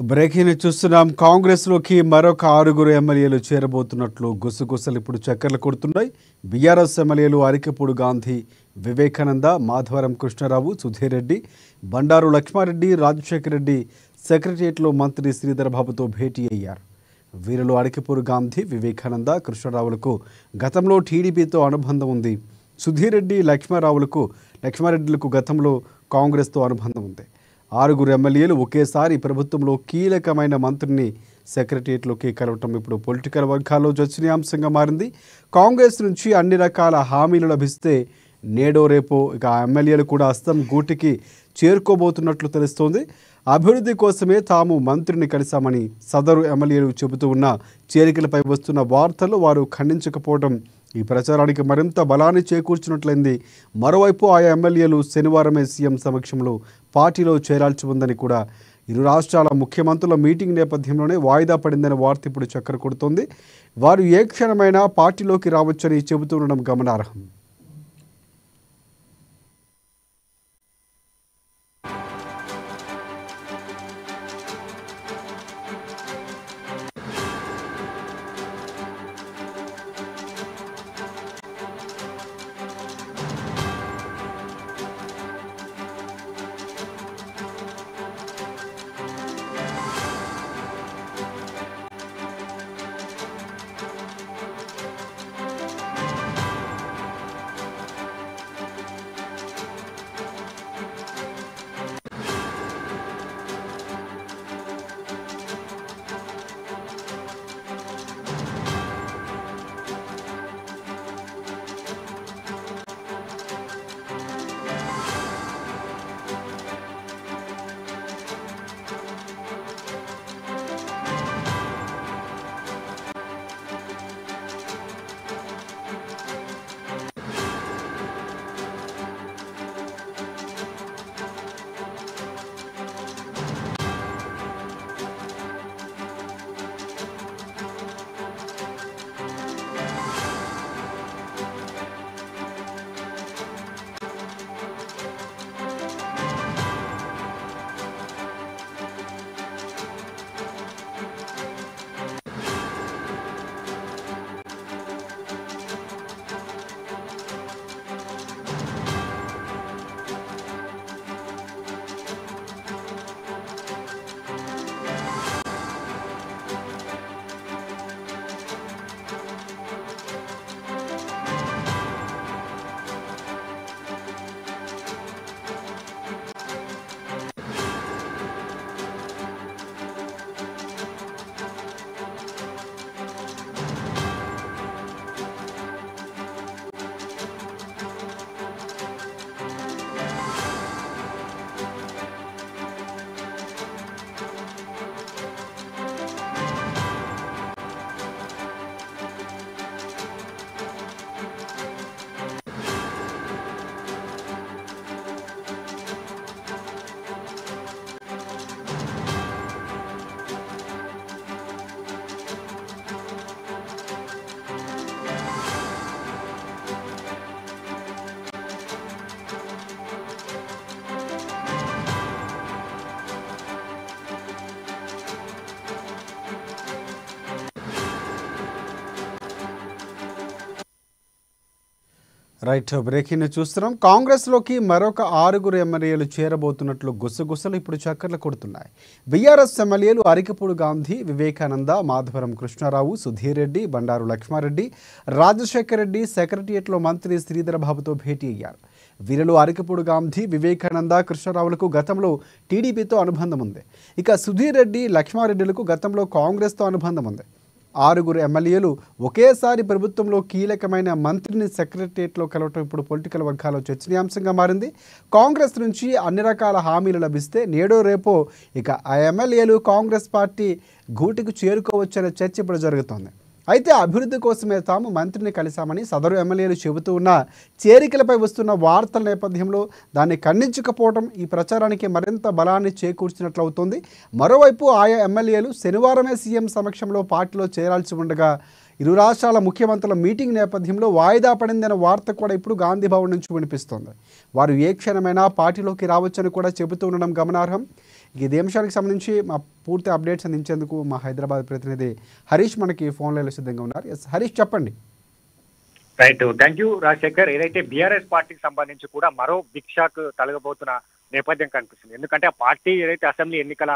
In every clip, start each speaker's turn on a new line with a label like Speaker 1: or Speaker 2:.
Speaker 1: Breaking చూస్తున్నాం. కాంగ్రెస్లోకి మరొక 6 ఎమ్మెల్యేలు చేరబోతున్నట్లు గుసగుసలు ఇప్పుడు చక్కర్లు కొడుతున్నాయి. బీఆర్ఎస్ ఎమ్మెల్యేలు అరికెపూడి గాంధీ, వివేకానంద, మాధవరం కృష్ణారావు, సుధీర్ రెడ్డి, బండారు లక్ష్మారెడ్డి, రాజశేఖర్ రెడ్డి సెక్రటరియట్లో మంత్రి శ్రీధర్ బాబుతో భేటీ అయ్యారు. వీరిలో అరికెపూడి గాంధీ, వివేకానంద, కృష్ణారావులకు గతంలో టీడీపీతో అనుబంధం ఉంది. సుధీర్ రెడ్డి, లక్ష్మారెడ్డిలకు గతంలో కాంగ్రెస్తో అనుబంధం ఉంది. 6 ఎమ్మెల్యేలు ఒకేసారి ప్రభుత్వంలో కీలకమైన మంత్రిని సెక్రటరియట్లోకి కలవటం ఇప్పుడు పొలిటికల్ వర్గాల్లో చర్చనీయాంశంగా మారింది. కాంగ్రెస్ నుంచి అన్ని రకాల హామీలు లభిస్తే నేడో రేపో ఇక ఆ ఎమ్మెల్యేలు కూడా అస్తం గూటికి చేరుకోబోతున్నట్లు తెలుస్తోంది. అభివృద్ధి కోసమే తాము మంత్రిని కలిశామని సదరు ఎమ్మెల్యేలు చెబుతూ ఉన్న చేరికలపై వస్తున్న వార్తలు వారు ఖండించకపోవడం ఈ ప్రచారానికి మరింత బలాన్ని చేకూర్చినట్లయింది. మరోవైపు ఆయా ఎమ్మెల్యేలు శనివారమే సీఎం సమక్షంలో పార్టీలో చేరాల్సి ఉందని కూడా ఇరు రాష్ట్రాల ముఖ్యమంత్రుల మీటింగ్ నేపథ్యంలోనే వాయిదా పడిందనే వార్త ఇప్పుడు చక్కర కొడుతోంది. వారు ఏ క్షణమైనా పార్టీలోకి రావచ్చని చెబుతుండడం గమనార్హం. రైట్, బ్రేకింగ్ చూస్తున్నాం. కాంగ్రెస్లోకి మరొక 6 ఎమ్మెల్యేలు చేరబోతున్నట్లు గుసగుసలు ఇప్పుడు చక్కర్లు కొడుతున్నాయి. బీఆర్ఎస్ ఎమ్మెల్యేలు అరికెపూడి గాంధీ, వివేకానంద, మాధవరం కృష్ణారావు, సుధీర్ రెడ్డి, బండారు లక్ష్మారెడ్డి, రాజశేఖర్ రెడ్డి సెక్రటరియట్లో మంత్రి శ్రీధర్ బాబుతో భేటీ అయ్యారు. వీరిలో అరికెపూడి గాంధీ, వివేకానంద, కృష్ణారావులకు గతంలో టీడీపీతో అనుబంధం ఉంది. ఇక సుధీర్ రెడ్డి, లక్ష్మారెడ్డిలకు గతంలో కాంగ్రెస్తో అనుబంధం ఉంది. 6 ఎమ్మెల్యేలు ఒకేసారి ప్రభుత్వంలో కీలకమైన మంత్రిని సెక్రటరియట్లో కలవటం ఇప్పుడు పొలిటికల్ వర్గాల్లో చర్చనీయాంశంగా మారింది. కాంగ్రెస్ నుంచి అన్ని రకాల హామీలు లభిస్తే నేడో రేపో ఇక ఆ ఎమ్మెల్యేలు కాంగ్రెస్ పార్టీ గూటికి చేరుకోవచ్చనే చర్చ ఇప్పుడు జరుగుతోంది. అయితే అభివృద్ధి కోసమే తాము మంత్రిని కలిశామని సదరు ఎమ్మెల్యేలు చెబుతూ ఉన్న చేరికలపై వస్తున్న వార్తల నేపథ్యంలో దాన్ని ఖండించకపోవడం ఈ ప్రచారానికి మరింత బలాన్ని చేకూర్చినట్లవుతోంది. మరోవైపు ఆయా ఎమ్మెల్యేలు శనివారమే సీఎం సమక్షంలో పార్టీలో చేరాల్సి ఉండగా ఇరు రాష్ట్రాల ముఖ్యమంత్రుల మీటింగ్ నేపథ్యంలో వాయిదా పడిందనే వార్త కూడా ఇప్పుడు గాంధీ భవన్ నుంచి వినిపిస్తోంది. వారు ఏ క్షణమైనా పార్టీలోకి రావచ్చని కూడా చెబుతూ ఉండడం గమనార్హం. ఇదే అంశానికి సంబంధించి మా పూర్తి అప్డేట్స్ అందించేందుకు మా హైదరాబాద్ ప్రతినిధి హరీష్ మనకి ఫోన్ లైన్లో సిద్ధంగా ఉన్నారు. ఎస్ హరీష్, చెప్పండి.
Speaker 2: Right, thank you Rajasekhar. ఏదైతే బీఆర్ఎస్ పార్టీకి సంబంధించి కూడా మరో బిగ్ షాక్ తలగబోతున్న నేపథ్యం కనిపిస్తుంది. ఎందుకంటే ఆ పార్టీ ఏదైతే అసెంబ్లీ ఎన్నికల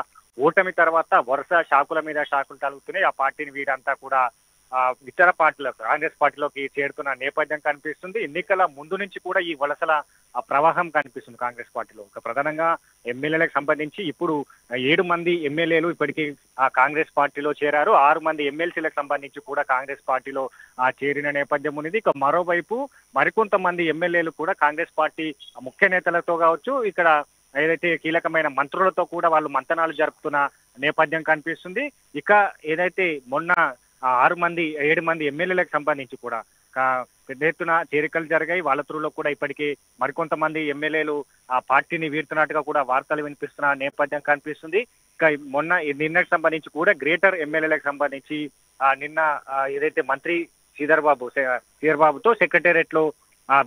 Speaker 2: ఓటమి తర్వాత వరుస షాకుల మీద షాకులు తలుగుతున్నాయి. ఆ పార్టీని వీడంతా కూడా ఇతర పార్టీలకు, కాంగ్రెస్ పార్టీలోకి చేరుతున్న నేపథ్యం కనిపిస్తుంది. ఎన్నికల ముందు నుంచి కూడా ఈ వలసల ప్రవాహం కనిపిస్తుంది కాంగ్రెస్ పార్టీలో. ప్రధానంగా ఎమ్మెల్యేలకు సంబంధించి ఇప్పుడు 7 మంది ఎమ్మెల్యేలు ఇప్పటికీ ఆ కాంగ్రెస్ పార్టీలో చేరారు. 6 మంది ఎమ్మెల్సీలకు సంబంధించి కూడా కాంగ్రెస్ పార్టీలో చేరిన నేపథ్యం ఉన్నది. ఇక మరోవైపు మరికొంతమంది ఎమ్మెల్యేలు కూడా కాంగ్రెస్ పార్టీ ముఖ్య నేతలతో కావచ్చు, ఇక్కడ ఏదైతే కీలకమైన మంత్రులతో కూడా వాళ్ళు మంతనాలు జరుపుతున్న నేపథ్యం కనిపిస్తుంది. ఇక ఏదైతే మొన్న 7 మంది ఎమ్మెల్యేలకు సంబంధించి కూడా పెద్ద ఎత్తున చేరికలు జరిగాయి. వాళ్ళ త్రూలో కూడా ఇప్పటికీ మరికొంతమంది ఎమ్మెల్యేలు ఆ పార్టీని వీడుతున్నట్టుగా కూడా వార్తలు వినిపిస్తున్న నేపథ్యం కనిపిస్తుంది. ఇక నిన్నకి సంబంధించి కూడా గ్రేటర్ ఎమ్మెల్యేలకు సంబంధించి నిన్న ఏదైతే మంత్రి శ్రీధర్ బాబుతో సెక్రటేరియట్ లో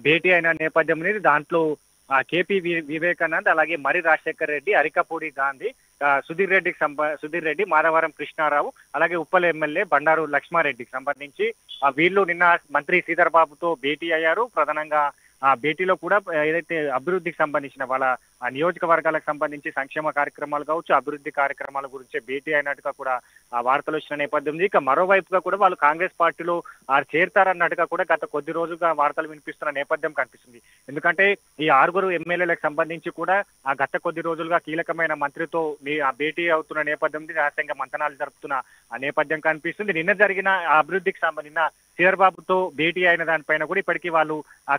Speaker 2: భేటీ అయిన నేపథ్యం అనేది. దాంట్లో కేపీ వివేకానంద్, అలాగే మరి రాజశేఖర్ రెడ్డి, అరికపూడి గాంధీ, సుధీర్ రెడ్డి, మాధవరం కృష్ణారావు, అలాగే ఉప్పల్ ఎమ్మెల్యే బండారు లక్ష్మారెడ్డికి సంబంధించి వీళ్ళు నిన్న మంత్రి శ్రీధర్ బాబుతో భేటీ అయ్యారు. ప్రధానంగా ఆ భేటీలో కూడా ఏదైతే అభివృద్ధికి సంబంధించిన వాళ్ళ నియోజకవర్గాలకు సంబంధించి సంక్షేమ కార్యక్రమాలు కావచ్చు, అభివృద్ధి కార్యక్రమాల గురించి భేటీ అయినట్టుగా కూడా వార్తలు వచ్చిన నేపథ్యం ఉంది. ఇక మరోవైపుగా కూడా వాళ్ళు కాంగ్రెస్ పార్టీలో చేరతారన్నట్టుగా కూడా గత కొద్ది రోజులుగా వార్తలు వినిపిస్తున్న నేపథ్యం కనిపిస్తుంది. ఎందుకంటే ఈ 6 ఎమ్మెల్యేలకు సంబంధించి కూడా ఆ గత కొద్ది రోజులుగా కీలకమైన మంత్రితో భేటీ అవుతున్న నేపథ్యం, రహస్యంగా మంతనాలు జరుపుతున్న ఆ నేపథ్యం కనిపిస్తుంది. నిన్న జరిగిన అభివృద్ధికి సంబంధించిన శ్రీధర్ బాబుతో భేటీ అయిన దానిపైన కూడా ఇప్పటికీ వాళ్ళు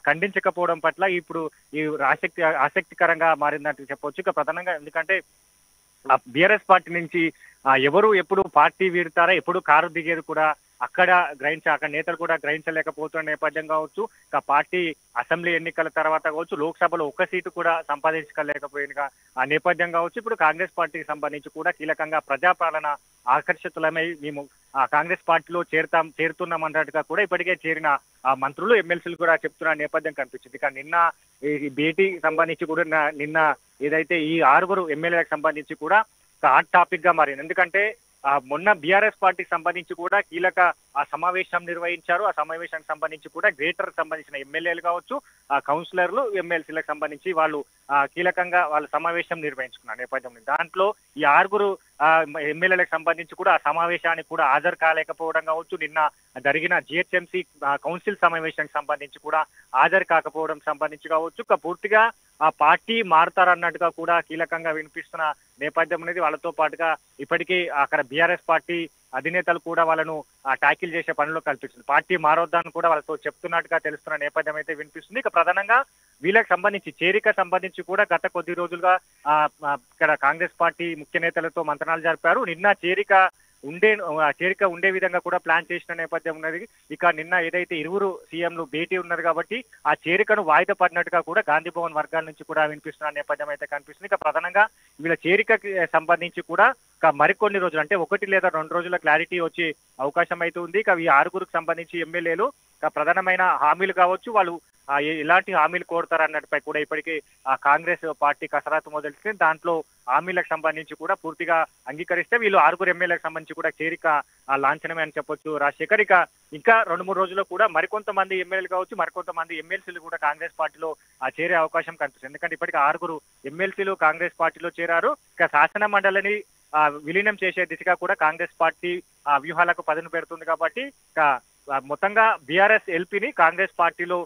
Speaker 2: ఖండించకపోవడం పట్ల ఇప్పుడు ఈ ఆసక్తికరంగా మారిందంటూ చెప్పవచ్చు. ఇక ప్రధానంగా ఎందుకంటే బీఆర్ఎస్ పార్టీ నుంచి ఎవరు ఎప్పుడు పార్టీ వీడతారా, ఎప్పుడు కారు దిగేది కూడా అక్కడ నేతలు కూడా గ్రహించలేకపోతున్న నేపథ్యం కావచ్చు. ఇక పార్టీ అసెంబ్లీ ఎన్నికల తర్వాత కావచ్చు, లోక్సభలో 1 సీటు కూడా సంపాదించలేకపోయిన ఆ నేపథ్యం కావచ్చు. ఇప్పుడు కాంగ్రెస్ పార్టీకి సంబంధించి కూడా కీలకంగా ప్రజాపాలన ఆకర్షితులమై మేము కాంగ్రెస్ పార్టీలో చేరుతున్నాం అన్నట్టుగా కూడా ఇప్పటికే చేరిన మంత్రులు, ఎమ్మెల్సీలు కూడా చెప్తున్న నేపథ్యం కనిపించింది. ఇక నిన్న ఈ భేటీ సంబంధించి కూడా నిన్న ఏదైతే ఈ 6 ఎమ్మెల్యేలకు సంబంధించి కూడా హాట్ టాపిక్ గా మారింది. ఎందుకంటే మొన్న బీఆర్ఎస్ పార్టీకి సంబంధించి కూడా కీలక సమావేశం నిర్వహించారు. ఆ సమావేశానికి సంబంధించి కూడా గ్రేటర్ సంబంధించిన ఎమ్మెల్యేలు కావచ్చు, కౌన్సిలర్లు, ఎమ్మెల్సీలకు సంబంధించి వాళ్ళు కీలకంగా వాళ్ళ సమావేశం నిర్వహించుకున్న నేపథ్యం. దాంట్లో ఈ 6 ఎమ్మెల్యేలకు సంబంధించి కూడా ఆ సమావేశానికి కూడా హాజరు కాలేకపోవడం కావచ్చు, నిన్న జరిగిన జిహెచ్ఎంసీ కౌన్సిల్ సమావేశానికి సంబంధించి కూడా హాజరు కాకపోవడం సంబంధించి కావచ్చు. పూర్తిగా ఆ పార్టీ మారుతారన్నట్టుగా కూడా కీలకంగా వినిపిస్తున్న నేపథ్యం అనేది. వాళ్ళతో పాటుగా ఇప్పటికీ అక్కడ బీఆర్ఎస్ పార్టీ అధినేతలు కూడా వాళ్ళను ట్యాకిల్ చేసే పనిలో కల్పిస్తుంది. పార్టీ మారొద్దని కూడా వాళ్ళతో చెప్తున్నట్టుగా తెలుస్తున్న నేపథ్యం అయితే వినిపిస్తుంది. ఇక ప్రధానంగా వీళ్ళకి సంబంధించి చేరిక సంబంధించి కూడా గత కొద్ది రోజులుగా ఇక్కడ కాంగ్రెస్ పార్టీ ముఖ్య నేతలతో మంతనాలు జరిపారు. నిన్న చేరిక ఉండే విధంగా కూడా ప్లాన్ చేసిన నేపథ్యం ఉన్నది. ఇక నిన్న ఏదైతే 2 సీఎంలు భేటీ ఉన్నారు కాబట్టి ఆ చేరికను వాయిదా పడినట్టుగా కూడా గాంధీ భవన్ వర్గాల నుంచి కూడా వినిపిస్తున్న నేపథ్యం అయితే కనిపిస్తుంది. ఇక ప్రధానంగా వీళ్ళ చేరికకి సంబంధించి కూడా మరికొన్ని రోజులు, అంటే 1 లేదా 2 రోజుల క్లారిటీ వచ్చే అవకాశం అయితే ఉంది. ఇక ఈ 6 సంబంధించి ఎమ్మెల్యేలు ప్రధానమైన హామీలు కావచ్చు, వాళ్ళు ఎలాంటి హామీలు కోరుతారన్నట్టుపై కూడా ఇప్పటికీ కాంగ్రెస్ పార్టీ కసరత్తు మొదలుపెట్టింది. దాంట్లో హామీలకు సంబంధించి కూడా పూర్తిగా అంగీకరిస్తే వీళ్ళు 6 ఎమ్మెల్యేలకు సంబంధించి కూడా చేరిక లాంఛనమే అని చెప్పొచ్చు రాజశేఖర్. ఇంకా 2-3 రోజుల్లో కూడా మరికొంతమంది ఎమ్మెల్యేలు కావచ్చు, మరికొంతమంది ఎమ్మెల్సీలు కూడా కాంగ్రెస్ పార్టీలో చేరే అవకాశం కనిపిస్తుంది. ఎందుకంటే ఇప్పటికీ 6 ఎమ్మెల్సీలు కాంగ్రెస్ పార్టీలో చేరారు. ఇక శాసన మండలిని విలీనం చేసే దిశగా కూడా కాంగ్రెస్ పార్టీ వ్యూహాలకు పదును పెడుతుంది. కాబట్టి మొత్తంగా బీఆర్ఎస్ ఎల్పీని కాంగ్రెస్ పార్టీలో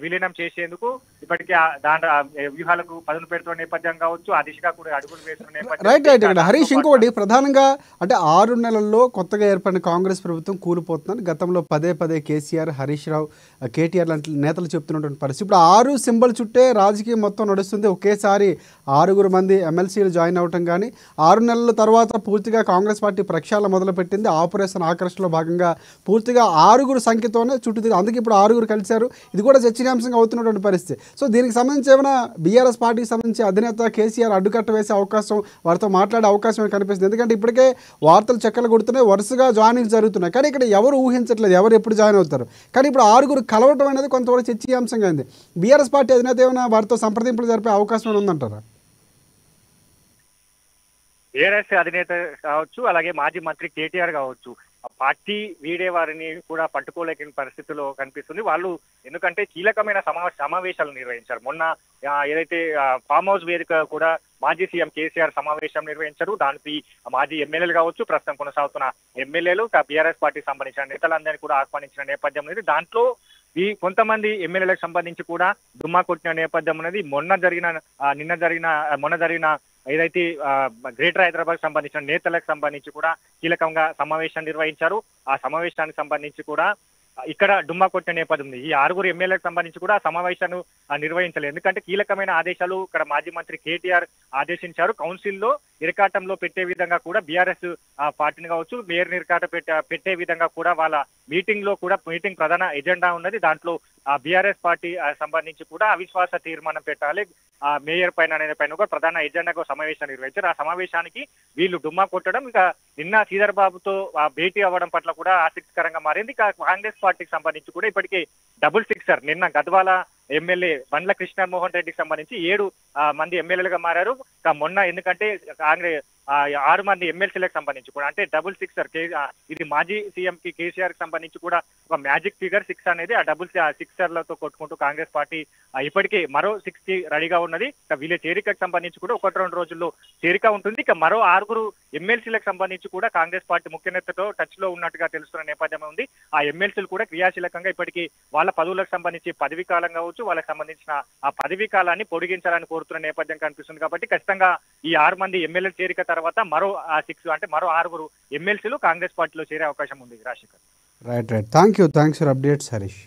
Speaker 2: విలీనం చేసేందుకు ఇప్పటికీ దాని వ్యూహాలకు పదును పెడుతున్న నేపథ్యం కావచ్చు, ఆ దిశగా కూడా అడుగులు వేస్తున్న నేపథ్యం.
Speaker 1: రైట్. ఇక్కడ హరీష్, ఇంకోటి ప్రధానంగా అంటే 6 నెలల్లో కొత్తగా ఏర్పడిన కాంగ్రెస్ ప్రభుత్వం కూలిపోతుందని గతంలో పదే కేసీఆర్, హరీష్ రావు, కేటీఆర్ లాంటి నేతలు చెప్తున్నటువంటి పరిస్థితి. ఇప్పుడు 6 సింబల్ చుట్టే రాజకీయం మొత్తం నడుస్తుంది. ఒకేసారి 6 మంది ఎమ్మెల్సీలు జాయిన్ అవటం కానీ 6 నెలల తర్వాత పూర్తిగా కాంగ్రెస్ పార్టీ ప్రక్షాళన మొదలుపెట్టింది. ఆపరేషన్ ఆకర్షణలో భాగంగా పూర్తిగా 6 సంఖ్యతోనే చుట్టూ, అందుకే ఇప్పుడు 6 కలిశారు. ఇది కూడా చర్చనీయాంశంగా అవుతున్నటువంటి పరిస్థితి. సో దీనికి సంబంధించి ఏమైనా బీఆర్ఎస్ పార్టీకి సంబంధించి అధినేత కేసీఆర్ అడ్డుకట్ట వేసే అవకాశం, వారితో మాట్లాడే అవకాశం కనిపిస్తుంది. ఎందుకంటే ఇప్పటికే వార్తలు చక్కలు కొడుతున్నాయి, వరుసగా జాయినింగ్ జరుగుతున్నాయి. కానీ ఇక్కడ ఎవరు ఊహించట్లేదు ఎవరు ఎప్పుడు జాయిన్ అవుతారు. కానీ ఇప్పుడు 6 కలవటం అనేది కొంతవరకు చర్చనీయాంశంగా ఉంది. బీఆర్ఎస్ పార్టీ అధినేత ఏమైనా వారితో సంప్రదింపులు జరిపే అవకాశం ఉందంటారా?
Speaker 2: బీఆర్ఎస్ అధినేత కావచ్చు, అలాగే మాజీ మంత్రి కేటీఆర్ కావచ్చు, ఆ పార్టీ వీడే వారిని కూడా పట్టుకోలేని పరిస్థితిలో కనిపిస్తుంది. వాళ్ళు ఎందుకంటే కీలకమైన సమావేశాలు నిర్వహించారు. మొన్న ఏదైతే ఫామ్ హౌస్ వేదిక కూడా మాజీ సీఎం కేసీఆర్ సమావేశం నిర్వహించారు. దానికి మాజీ ఎమ్మెల్యేలు కావచ్చు, ప్రస్తుతం కొనసాగుతున్న ఎమ్మెల్యేలు, బీఆర్ఎస్ పార్టీకి సంబంధించిన నేతలందరినీ కూడా ఆహ్వానించిన నేపథ్యం అనేది. దాంట్లో ఈ కొంతమంది ఎమ్మెల్యేలకు సంబంధించి కూడా దుమ్మా కొట్టిన నేపథ్యం అనేది మొన్న జరిగిన ఏదైతే గ్రేటర్ హైదరాబాద్ సంబంధించిన నేతలకు సంబంధించి కూడా కీలకంగా సమావేశం నిర్వహించారు. ఆ సమావేశానికి సంబంధించి కూడా ఇక్కడ డుమ్మా కొట్టిన నేపథ్యం ఉంది. ఈ 6 ఎమ్మెల్యేలకు సంబంధించి కూడా సమావేశాన్ని నిర్వహించలేదు. ఎందుకంటే కీలకమైన ఆదేశాలు ఇక్కడ మాజీ మంత్రి కేటీఆర్ ఆదేశించారు. కౌన్సిల్లో ఇరకాటంలో పెట్టే విధంగా కూడా బీఆర్ఎస్ పార్టీని కావచ్చు, మేయర్ ఇరకాట పెట్టే విధంగా కూడా వాళ్ళ మీటింగ్ ప్రధాన ఎజెండా ఉన్నది. దాంట్లో బీఆర్ఎస్ పార్టీ సంబంధించి కూడా అవిశ్వాస తీర్మానం పెట్టాలి మేయర్ పైన కూడా ప్రధాన ఎజెండాగా సమావేశాన్ని నిర్వహించారు. ఆ సమావేశానికి వీళ్ళు డుమ్మా కొట్టడం, ఇక నిన్న శ్రీధర్ బాబుతో భేటీ అవ్వడం పట్ల కూడా ఆసక్తికరంగా మారింది. ఇక కాంగ్రెస్ పార్టీకి సంబంధించి కూడా ఇప్పటికే డబుల్ సిక్సర్ నిన్న గద్వాల ఎమ్మెల్యే బండ్ల కృష్ణమోహన్ రెడ్డికి సంబంధించి 7 మంది ఎమ్మెల్యేలుగా మారారు. మొన్న ఎందుకంటే కాంగ్రెస్ 6 మంది ఎమ్మెల్సీలకు సంబంధించి కూడా అంటే డబుల్ సిక్సర్ ఇది మాజీ సీఎం కి కేసీఆర్ కి సంబంధించి కూడా ఒక మ్యాజిక్ ఫిగర్ 6 అనేది ఆ డబుల్ సిక్సర్లతో కొట్టుకుంటూ కాంగ్రెస్ పార్టీ ఇప్పటికే మరో 6 కి రెడీగా ఉన్నది. వీళ్ళ చేరికకు సంబంధించి కూడా 1-2 రోజుల్లో చేరిక ఉంటుంది. ఇక మరో 6 ఎమ్మెల్సీలకు సంబంధించి కూడా కాంగ్రెస్ పార్టీ ముఖ్య నేతతో టచ్ లో ఉన్నట్టుగా తెలుస్తున్న నేపథ్యం ఉంది. ఆ ఎమ్మెల్సీలు కూడా క్రియాశీలకంగా ఇప్పటికీ వాళ్ళ పదవులకు సంబంధించి పదవీ కాలం కావచ్చు, వాళ్ళకి సంబంధించిన ఆ పదవీ కాలాన్ని పొడిగించాలని కోరుతున్న నేపథ్యం కనిపిస్తుంది. కాబట్టి ఖచ్చితంగా ఈ 6 మంది ఎమ్మెల్యేల చేరిక తర్వాత మరో 6 అంటే మరో 6 ఎమ్మెల్సీలు కాంగ్రెస్ పార్టీలో చేరే అవకాశం ఉంది. Rajasekhar.
Speaker 1: Right. Thanks for updates Harish.